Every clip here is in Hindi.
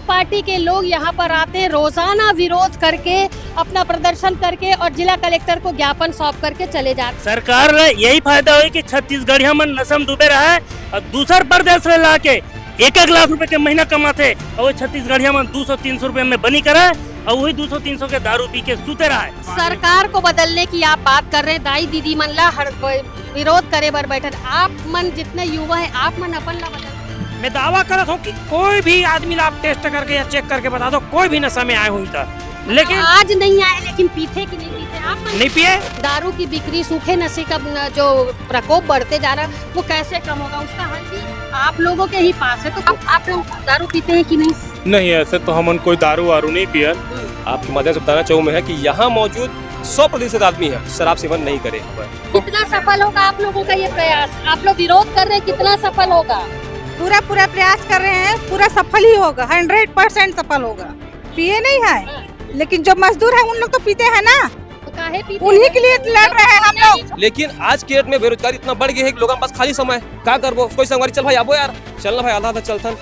पार्टी के लोग यहाँ पर आते हैं रोजाना विरोध करके, अपना प्रदर्शन करके और जिला कलेक्टर को ज्ञापन सौंप करके चले जाते। सरकार यही फायदा हुई कि छत्तीसगढ़िया मन नशम डूबे रहा है और दूसर प्रदेश में लाके 1-1 लाख रुपए के महीना कमाते और वो छत्तीसगढ़िया मन 200-300 रुपए में बनी करा और वही 200-300 के दारू पी के सूते रहा है। सरकार को बदलने की आप बात कर रहे हैं, दाई दीदी मन ला विरोध करे बर बैठे, आप मन जितने युवा है आप मन अपन ला बदल। मैं दावा करत हूँ कि कोई भी आदमी ला आप टेस्ट करके या चेक करके बता दो, कोई भी नशा में आए हुई था, लेकिन आज नहीं आए, लेकिन पीते कि नहीं पीते आप नहीं पिए। दारू की बिक्री, सूखे नशे का जो प्रकोप बढ़ते जा रहा है वो कैसे कम होगा, उसका हल भी आप लोगों के ही पास है। तो आप लोग दारू पीते हैं कि नहीं? नहीं, ऐसे तो हम कोई दारू वारू नहीं पिए। आपके माध्यम से बताना चाहूँ मैं है कि यहाँ मौजूद 100% आदमी है शराब सेवन नहीं करे। कितना सफल होगा आप लोगों का ये प्रयास? आप लोग विरोध कर रहे हैं, कितना सफल होगा? पूरा प्रयास कर रहे हैं, पूरा सफल ही होगा, 100% सफल होगा। पिए नहीं है, लेकिन जो मजदूर है उन लोग तो पीते हैं ना, काहे पीते? उन्हीं के लिए लड़ रहे हैं हम लोग। लेकिन आज के डेट में बेरोजगारी इतना बढ़ गई है कि लोगों के पास खाली समय क्या करबो, कोई संगवारी चल भाई आबो यार, चलना भाई आधा चलथन।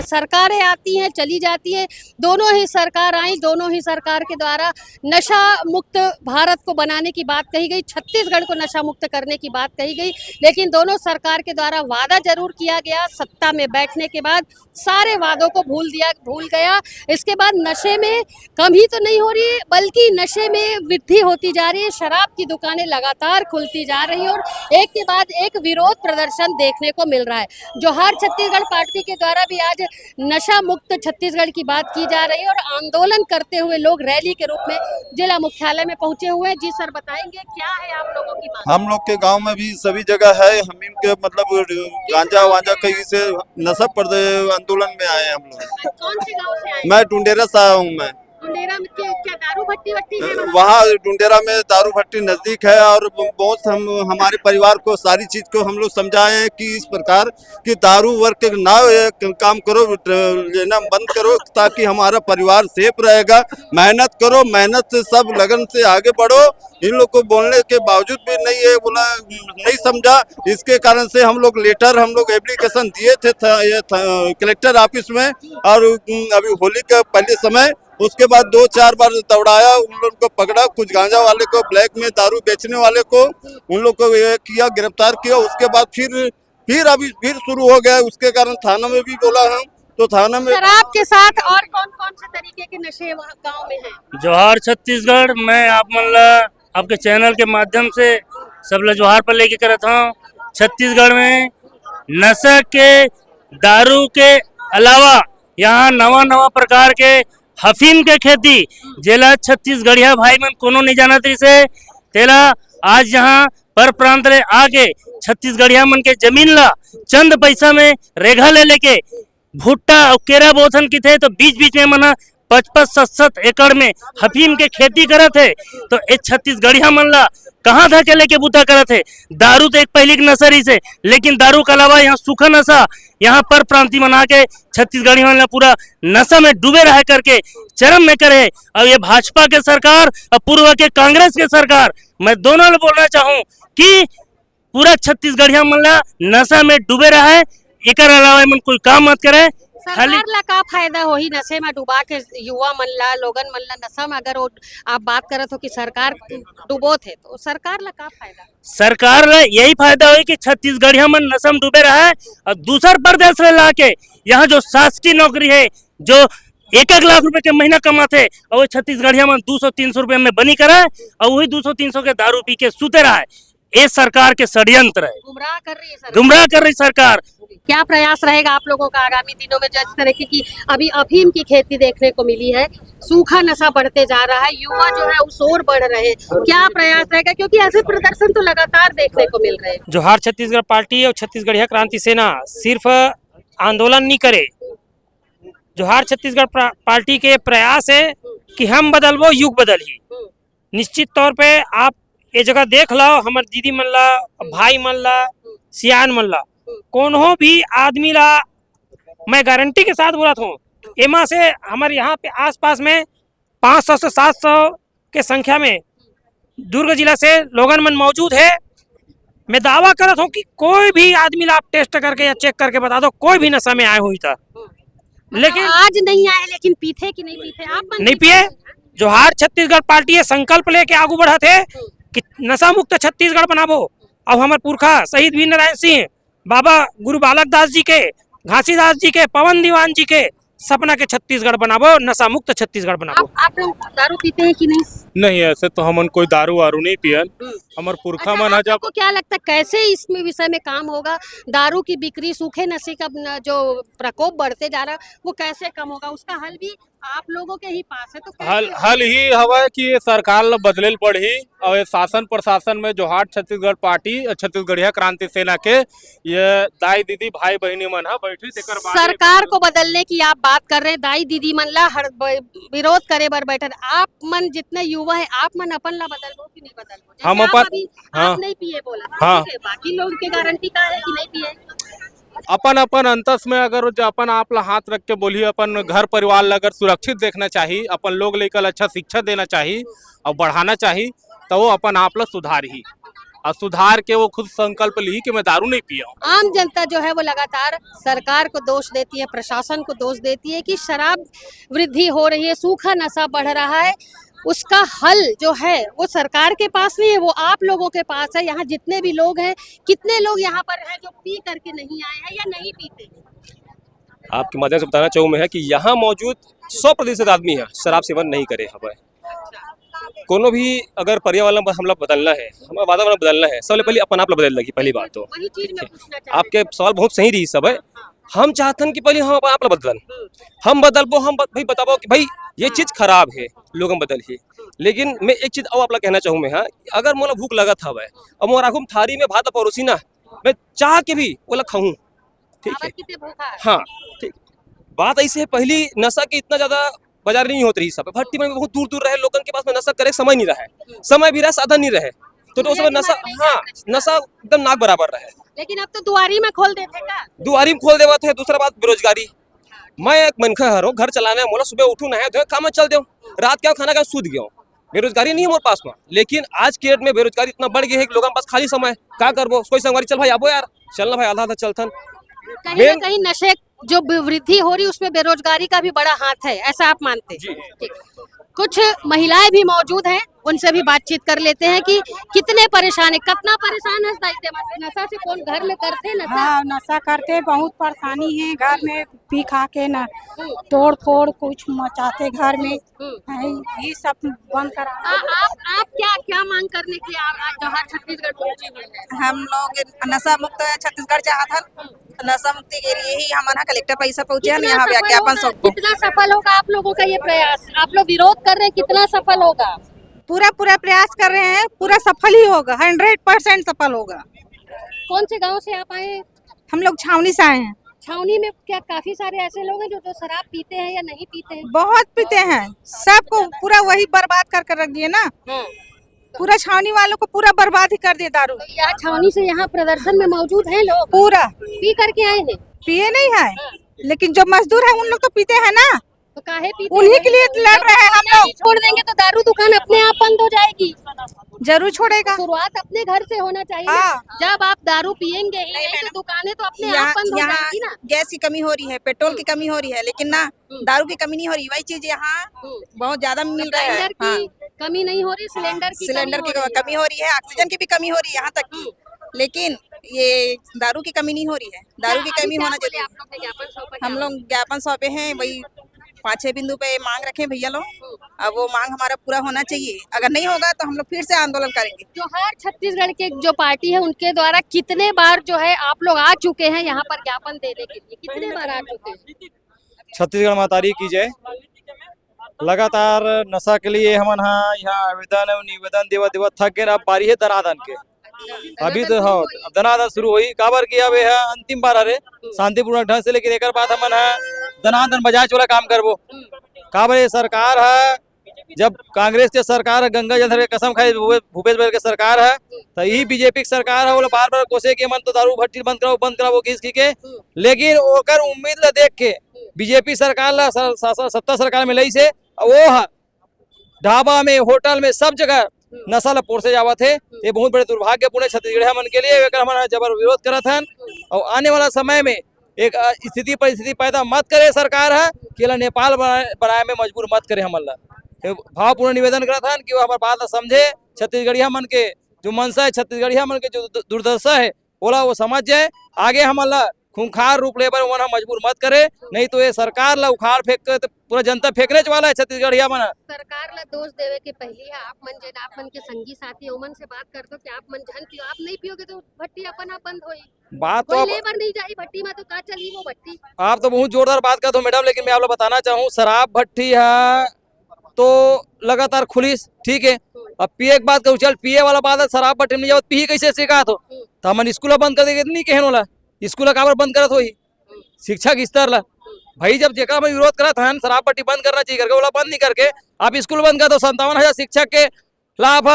सरकारें आती हैं चली जाती है, दोनों ही सरकार आई, दोनों ही सरकार के द्वारा नशा मुक्त भारत को बनाने की बात कही गई, छत्तीसगढ़ को नशा मुक्त करने की बात कही गई, लेकिन दोनों सरकार के द्वारा वादा जरूर किया गया, सत्ता में बैठने के बाद सारे वादों को भूल गया। इसके बाद नशे में कमी तो नहीं हो रही है, बल्कि नशे में वृद्धि होती जा रही है, शराब की दुकानें लगातार खुलती जा रही है और एक के बाद एक विरोध प्रदर्शन देखने को मिल रहा है। जोहार छत्तीसगढ़ पार्टी के द्वारा भी आज नशा मुक्त छत्तीसगढ़ की बात की जा रही है और आंदोलन करते हुए लोग रैली के रूप में जिला मुख्यालय में पहुंचे हुए हैं। जी सर, बताएंगे क्या है आप लोगों की मांग? हम लोग के गांव में भी सभी जगह है, हम के मतलब गांजा वांजा कहीं से नशा पर आंदोलन में आए हम लोग। कौन से गांव से आए? मैं डुंडेरा से आया हूँ। मैं डुंडेरा में क्या दारू भट्टी है? वहाँ डुंडेरा में दारू भट्टी नजदीक है और बहुत हम हमारे परिवार को सारी चीज को हम लोग समझाए हैं कि इस प्रकार की दारू वर्क ना काम करो, लेना बंद करो ताकि हमारा परिवार सेफ रहेगा। मेहनत करो, मेहनत से सब लगन से आगे बढ़ो। इन लोग को बोलने के बावजूद भी नहीं है बोला, नहीं समझा। इसके कारण से हम लोग एप्लीकेशन दिए थे कलेक्टर ऑफिस में और अभी होली का पहले समय, उसके बाद 2-4 बार दौड़ाया, उन लोगों को पकड़ा, कुछ गांजा वाले को, ब्लैक में दारू बेचने वाले को उन लोग को ये किया, गिरफ्तार किया। उसके बाद फिर शुरू हो गया। उसके कारण थाना में भी बोला हम, तो थाना में शराब के साथ और कौन से तरीके के नशे वहाँ गाँव में हैं? जोहार छत्तीसगढ़, मैं आप मतलब आपके चैनल के माध्यम से सब लोग जोहार पर लेके करता हूँ। छत्तीसगढ़ में नशा के दारू के अलावा यहाँ नवा प्रकार के हफीम के खेती जेला छत्तीसगढ़िया भाई मन कोनो नहीं जाना से तेला आज यहाँ पर प्रांत रे आके छत्तीसगढ़िया मन के जमीन ला चंद पैसा में रेघा ले लेके भुट्टा और केरा बोथन की थे, तो बीच में मना 55-7 एकड़ में हफीम के खेती करत है। तो ये छत्तीसगढ़िया मन ला कहाँ था के लेके बूता करत है? दारू तो एक पहली नशरी से, लेकिन दारू के अलावा यहाँ सूखा नशा यहाँ पर प्रांति मना के छत्तीसगढ़ी मन ला पूरा नशा में डूबे रह करके चरम में करे। और ये भाजपा के सरकार और पूर्व के कांग्रेस के सरकार, मैं दोनों को बोलना चाहूँ कि पूरा छत्तीसगढ़िया मन ला नशा में डूबे रहा है, एक अलावा मन कोई काम मत करे। सरकार ला का फायदा हो ही नशे में डुबा के युवा मन ला, लोगन मन ला नशा में? अगर आप बात करत हो कि सरकार डूबो थे, तो सरकार ला का फायदा? सरकार ला यही फायदा हुई कि छत्तीसगढ़िया मन नशा में डूबे रहा है और दूसर प्रदेश में लाके यहाँ जो शासकीय नौकरी है, जो 1-1 लाख रुपए के महीना कमाते और वो छत्तीसगढ़िया मन 200-300 रुपए में बनी करा है और वही 200-300 के दारू पी के सूते रहा है। ये सरकार के षड्यंत्र है, गुमराह कर रही है सरकार। गुमराह कर रही सरकार। क्या प्रयास रहेगा आप लोगों का आगामी दिनों में? जिस तरह की अभी अफीम की खेती देखने को मिली है, सूखा नशा बढ़ते जा रहा है, युवा जो है उस ओर बढ़ रहे हैं, क्या प्रयास रहेगा? क्योंकि ऐसे प्रदर्शन तो लगातार देखने को मिल रहे हैं। जोहार छत्तीसगढ़ पार्टी और छत्तीसगढ़िया क्रांति सेना सिर्फ आंदोलन नहीं करे। जोहार छत्तीसगढ़ पार्टी के प्रयास है कि हम बदल वो युग बदल ही। निश्चित तौर पे आप ये जगह देख लो, हमारे दीदी मन ला, भाई मन ला, सियान मन ला, कोनो भी आदमी ला मैं गारंटी के साथ बोला हूँ, एमा से हमारे यहाँ पे आसपास में 500 से 700 के संख्या में दुर्ग जिला से लोगन मन मौजूद है। मैं दावा करत हूँ कि कोई भी आदमी ला आप टेस्ट करके या चेक करके बता दो, कोई भी नशा में आए हुई था, लेकिन आज नहीं आए लेकिन पीते कि नहीं पीते आप नहीं पिए। जोहार छत्तीसगढ़ पार्टी ये संकल्प लेके आगू बढ़ा थे कि नशा मुक्त छत्तीसगढ़ बनाबो। अब हमारे पुरखा शहीद वीर नारायण सिंह, बाबा गुरु बालक दास जी के, घासीदास जी के, पवन दीवान जी के सपना के छत्तीसगढ़ बनाबो, नशा मुक्त छत्तीसगढ़ बनाबो। आप लोग दारू पीते हैं कि नहीं? नहीं, ऐसे तो हमन कोई दारू वारू नहीं पियन। हमार पुरखा मन आप जब को क्या लगता है कैसे इसमें विषय में काम होगा? दारू की बिक्री, सूखे नशे का जो प्रकोप बढ़ते जा रहा है वो कैसे कम होगा? उसका हल भी आप लोगों के ही पास है, तो कैसे? हल ही हवा कि ये सरकार ला बदलेल पड़ी और ये शासन प्रशासन में जोहार छत्तीसगढ़ पार्टी और छत्तीसगढ़िया क्रांति सेना के ये दाई दीदी भाई बहनी मन हा बैठी तेकर बाद सरकार को बदलने की आप बात कर रहे हैं, दाई दीदी मन ला विरोध करे बर बैठे। आप मन जितने युवा है आप मन अपन ला बदलबो कि नहीं बदलबो? जैसे हम आप अपन- अभी हाँ। आप नहीं पिए बोला, हाँ। ठीक है, बाकी लोग के गारंटी का है कि नहीं पिए? अपन अपन अंतस में अगर जो अपन आप ला हाथ रख के बोलिए अपन घर परिवार ला अगर सुरक्षित देखना चाहिए, अपन लोग लेकर अच्छा शिक्षा देना चाहिए और बढ़ाना चाहिए, तो वो अपन आप ला सुधार ही और सुधार के वो खुद संकल्प ली कि मैं दारू नहीं पिया। आम जनता जो है वो लगातार सरकार को दोष देती है, प्रशासन को दोष देती है कि शराब वृद्धि हो रही है, सूखा नशा बढ़ रहा है। उसका हल जो है वो सरकार के पास नहीं है, वो आप लोगों के पास है। यहाँ जितने भी लोग हैं, कितने लोग यहाँ पर हैं जो पी करके नहीं आए हैं या नहीं पीते? आपके माध्यम से बताना चाहूँ मैं है कि यहाँ मौजूद 100% आदमी है शराब सेवन नहीं करे हमें। कोनो भी अगर पर्यावरण हमला बदलना है, हमारा वातावरण बदलना है, सबसे पहले अपन आप ला बदल लगी पहली बात तो। वही चीज मैं पूछना चाह आपके सवाल बहुत सही रही सब है। हम चाहतन कि पहले हम आप ला बदलन, हम बदलबो, हम भाई बताबो कि भाई ये चीज खराब है, लोग हम बदल ही। लेकिन मैं एक चीज और आप ला कहना चाहूँ मैं, हाँ, अगर मोला भूख लगत हवे और मोर आगू में थारी में भात परोसी ना, मैं चाह के भी ओला खाऊं, ठीक है? कितने भूखा है? हाँ ठीक। बात ऐसे है, पहली नशा की इतना ज्यादा बाजार नहीं होती रही सब, भट्टी में बहुत दूर दूर रहे लोगों के पास में नशा करे समय नहीं रहे, समय भी रहे साधन नहीं रहे, तो उस समय नशा, हाँ नशा एकदम नाक बराबर रहे। लेकिन अब तो दुआरी में खोल देते का? दुआरी में खोल देवा थे। दूसरा बात बेरोजगारी। मैं एक मनखा हरो, घर चलाना है मोला, सुबह उठू नहाए धोए काम में चल दो, रात क्या खाना का सूद गयो। बेरोजगारी नहीं है मोरे पास में, लेकिन आज के डेट में बेरोजगारी इतना बढ़ गई है कि लोगों के पास खाली समय क्या करबो, कोई संगवारी चल भाई आबो यार, चलना भाई आधा आधा चलथन। कहीं ना कहीं नशे जो वृद्धि हो रही उसमें बेरोजगारी का भी बड़ा हाथ है, ऐसा आप मानते हैं? ठीक। कुछ महिलाएं भी मौजूद हैं, उनसे भी बातचीत कर लेते हैं कि कितने परेशान है, कितना परेशान है नशा से। कौन घर में करते नशा? हाँ, नशा करते बहुत परेशानी है, घर में पी खा के ना तोड़ फोड़ कुछ मचाते घर में, ये सब बंद करा। आप क्या क्या मांग करने के लिए आज जोहार छत्तीसगढ़ पहुंचे हुए हैं? हम लोग नशा मुक्त छत्तीसगढ़ चाहत हन, नशा मुक्ति के लिए ही हमारा कलेक्टर पैसा पहुंचे हैं, यहाँ विज्ञापन सबको। कितना सफल होगा आप लोगों का ये प्रयास? आप लोग विरोध कर रहे हैं, कितना सफल होगा? पूरा प्रयास कर रहे हैं, पूरा सफल ही होगा, 100% सफल होगा। कौन से गांव से आप आए हैं? हम लोग छावनी से आए हैं। छावनी में क्या काफी सारे ऐसे लोग हैं जो शराब पीते हैं या नहीं पीते हैं? बहुत पीते हैं, सबको पूरा वही बर्बाद कर रख दिए ना, पूरा छावनी वालों को पूरा बर्बाद ही कर दिए दारू। तो यहाँ छावनी से यहाँ प्रदर्शन में मौजूद हैं लोग, पूरा पी करके आए हैं? पिए नहीं है, लेकिन जो मजदूर है उन लोग तो पीते हैं ना, तो काहे पीते उन्हीं हैं? के लिए लड़ रहे हैं हम लोग। छोड़ देंगे तो दारू दुकान अपने आप बंद हो जाएगी। जरूर छोड़ेगा। शुरुआत अपने घर से होना चाहिए ना। हाँ। जब आप दारू पियेंगे ही नहीं तो दुकानें तो अपने आप बंद हो यहाँ जाएगी ना। गैस की कमी हो रही है, पेट्रोल की कमी हो रही है, लेकिन ना दारू की कमी नहीं हो रही। वही चीज यहाँ बहुत ज्यादा मिल रहा है। सिलेंडर हाँ, की कमी नहीं हो रही, सिलेंडर की कमी हो रही है, ऑक्सीजन की भी कमी हो रही है यहाँ तक की, लेकिन ये दारू की कमी नहीं हो रही है। दारू की कमी होना चाहिए। हम लोग ज्ञापन सौंपे हैं, वही 5-6 बिंदु पे मांग रखे भैया लोग, अब वो मांग हमारा पूरा होना चाहिए। अगर नहीं होगा तो हम लोग फिर से आंदोलन करेंगे। जोहार छत्तीसगढ़ के जो पार्टी है उनके द्वारा कितने बार जो है आप लोग आ चुके हैं यहाँ पर ज्ञापन देने के लिए? कितने बार आ चुके हैं? छत्तीसगढ़ मातारी की जय। लगातार नशा के लिए हमन यहाँ आवेदन निवेदन देवा थक गए। अब बारी है दनादन के, अभी तो हाँ दनादन शुरू हुई काबर की अब यह अंतिम बार अरे शांतिपूर्ण ढंग से, लेकिन एक बाद हमन दनादन बजाय चोला काम करबो। काबर ये सरकार है, जब कांग्रेस के सरकार है, गंगा जल के कसम खाई भूपेश बघेल के सरकार है, तो यही बीजेपी की सरकार है। वो बार बार कोसे के मन तो दारू भट्टी बंद कराओ खींच के, लेकिन ओकर उम्मीद ला देख के बीजेपी सरकार ला सत्ता सरकार में लई से वो ढाबा में, होटल में, सब जगह नशा ला पोरसे जावत है। ये बहुत बड़े दुर्भाग्यपूर्ण छत्तीसगढ़ मन के लिए, हमन जबर विरोध करत हन और आने वाला समय में एक स्थिति परिस्थिति पैदा मत करे सरकार है कि ला नेपाल बनाए में मजबूर मत करे हमन ला। भावपूर्ण निवेदन करत हन कि वो हमार बात ला समझे, छत्तीसगढ़िया मन के जो मनसा है, छत्तीसगढ़िया मन के जो दुर्दशा है ओला वो समझ जाए, आगे हमन ला खूंखार रूप ले बर वहाँ मजबूर मत करे, नहीं तो ये सरकार ला उखाड़ फेंक के तो पूरा जनता फेंकने वाला है छत्तीसगढ़िया मन। सरकार ला दोष देवे के पहले है आप मन जेन आप मन के संगी साथी ओमन से बात करते हो कि आप मन जहन पियो, आप नहीं पियोगे तो भट्टी अपन आप बंद होई, बात तो कोई लेबर नहीं जाही भट्टी में तो का चली वो भट्टी। आप तो बहुत जोरदार बात करते हो मैडम, लेकिन मैं आप लोग बताना चाहूँ शराब भट्टी है तो लगातार खुलीस, ठीक है। अब पिए की बात करूँ, चल पिए वाला बात है, शराब भट्टी में जाओ पी कैसे सिखात हो, तो हमन स्कूल बंद कर देंगे नहीं कहन वाला, स्कूल काबर बंद करत होई शिक्षा के स्तर ला भाई, जब जेका में विरोध करत हन शराब भट्टी बंद करना चाहिए करके, ओला बंद नहीं करके आप स्कूल बंद कर दो, 57,000 शिक्षक के लाभ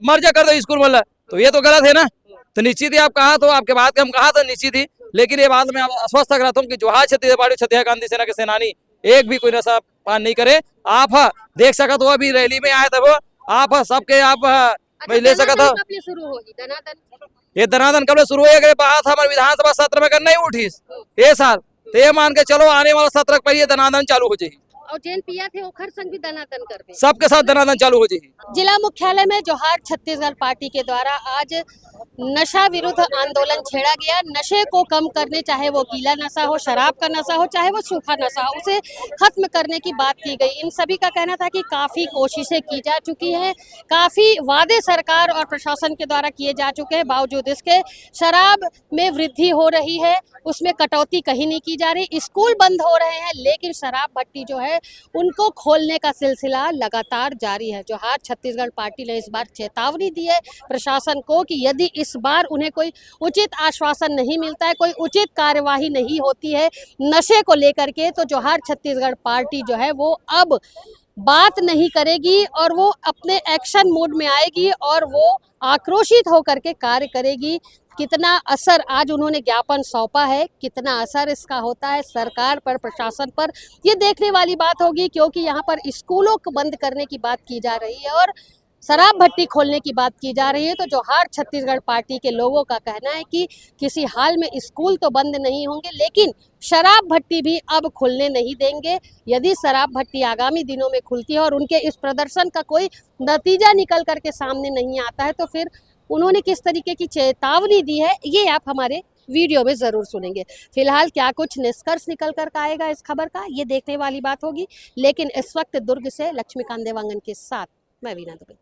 मर्जा कर दो स्कूल वाला, तो ये तो गलत है ना। तो निश्चित ही आप कहा तो आपके बात के हम कहा तो निश्चित ही, लेकिन ये बात मैं आश्वस्त करता हूँ कि जोहार छत्तीसगढ़ पार्टी छत्तीसगढ़ क्रांति सेना के सेनानी एक भी कोई नशा पान नहीं करे। आप देख सकते हो अभी रैली में आए थे वो, आप सबके आप ले सकते हो। शुरू होगी दनादन, ये दनादन कब शुरू हो गए, बात हमारे विधानसभा सत्र में नहीं उठी ये साल, तो ये मान के चलो आने वाला सत्र पर ये दनादन चालू हो जाएगी, और जेन पिया थे ओखर संग भी दनादन कर दे, सबके साथ दनादन चालू हो जाएगी। जिला मुख्यालय में जोहार छत्तीसगढ़ पार्टी के द्वारा आज नशा विरुद्ध आंदोलन छेड़ा गया। नशे को कम करने, चाहे वो गीला नशा हो, शराब का नशा हो, चाहे वो सूखा नशा हो, उसे खत्म करने की बात की गई। इन सभी का कहना था कि काफी कोशिशें की जा चुकी हैं, काफी वादे सरकार और प्रशासन के द्वारा किए जा चुके हैं, बावजूद इसके शराब में वृद्धि हो रही है, उसमें कटौती कहीं नहीं की जा रही। स्कूल बंद हो रहे हैं, लेकिन शराब भट्टी जो है उनको खोलने का सिलसिला लगातार जारी है। जोहार छत्तीसगढ़ पार्टी ने इस बार चेतावनी दी है प्रशासन को कि यदि इस बार उन्हें कोई उचित आश्वासन नहीं मिलता है, कोई उचित कार्यवाही नहीं होती है नशे को लेकर के, तो जोहार छत्तीसगढ़ पार्टी जो है वो अब बात नहीं करेगी और वो अपने एक्शन मोड में आएगी और वो आक्रोशित होकर के कार्य करेगी। कितना असर आज उन्होंने ज्ञापन सौंपा है, कितना असर इसका होता है सरकार पर, प्रशासन पर, ये देखने वाली बात होगी, क्योंकि यहाँ पर स्कूलों को बंद करने की बात की जा रही है और शराब भट्टी खोलने की बात की जा रही है। तो जोहार छत्तीसगढ़ पार्टी के लोगों का कहना है कि किसी हाल में स्कूल तो बंद नहीं होंगे, लेकिन शराब भट्टी भी अब खुलने नहीं देंगे। यदि शराब भट्टी आगामी दिनों में खुलती है और उनके इस प्रदर्शन का कोई नतीजा निकल करके सामने नहीं आता है, तो फिर उन्होंने किस तरीके की चेतावनी दी है ये आप हमारे वीडियो में जरूर सुनेंगे। फिलहाल क्या कुछ निष्कर्ष निकल कर आएगा इस खबर का, ये देखने वाली बात होगी। लेकिन इस वक्त दुर्ग से लक्ष्मीकांत देवांगन के साथ मैं वीना दुबे।